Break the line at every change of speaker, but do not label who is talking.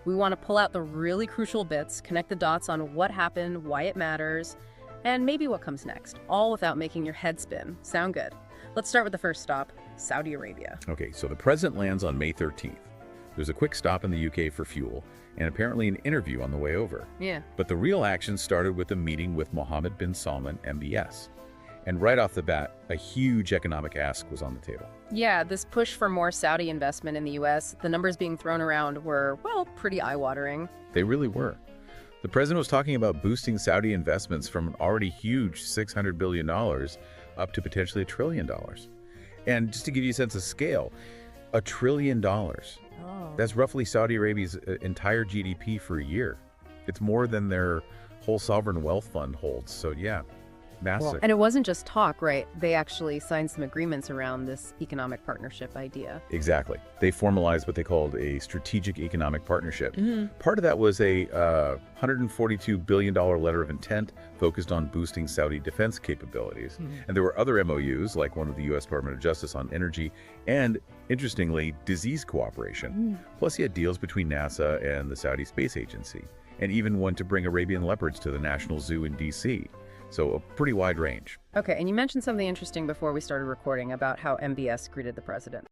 We want to pull out the really crucial bits, connect the dots on what happened, why it matters, and maybe what comes next, all without making your head spin. Sound good? Let's start with the first stop, Saudi Arabia.
Okay, so the president lands on May 13th. There's a quick stop in the UK for fuel, and apparently an interview on the way over.
Yeah.
But the real action started with a meeting with Mohammed bin Salman, MBS. And right off the bat, a huge economic ask was on the table.
Yeah, this push for more Saudi investment in the US, the numbers being thrown around were, well, pretty eye-watering.
They really were. The president was talking about boosting Saudi investments from an already huge $600 billion up to potentially $1 trillion. And just to give you a sense of scale, $1 trillion.
Oh.
That's roughly Saudi Arabia's entire GDP for a year. It's more than their whole sovereign wealth fund holds. So yeah, massive.
And it wasn't just talk, right? They actually signed some agreements around this economic partnership idea.
Exactly. They formalized what they called a strategic economic partnership.
Mm-hmm.
Part of that was a $142 billion letter of intent focused on boosting Saudi defense capabilities.
Mm-hmm.
And there were other MOUs, like one with the U.S. Department of Justice on energy and, interestingly, disease cooperation.
Mm.
Plus, you had deals between NASA and the Saudi Space Agency, and even one to bring Arabian leopards to the National Zoo in D.C. So a pretty wide range.
Okay, and you mentioned something interesting before we started recording about how MBS greeted the president.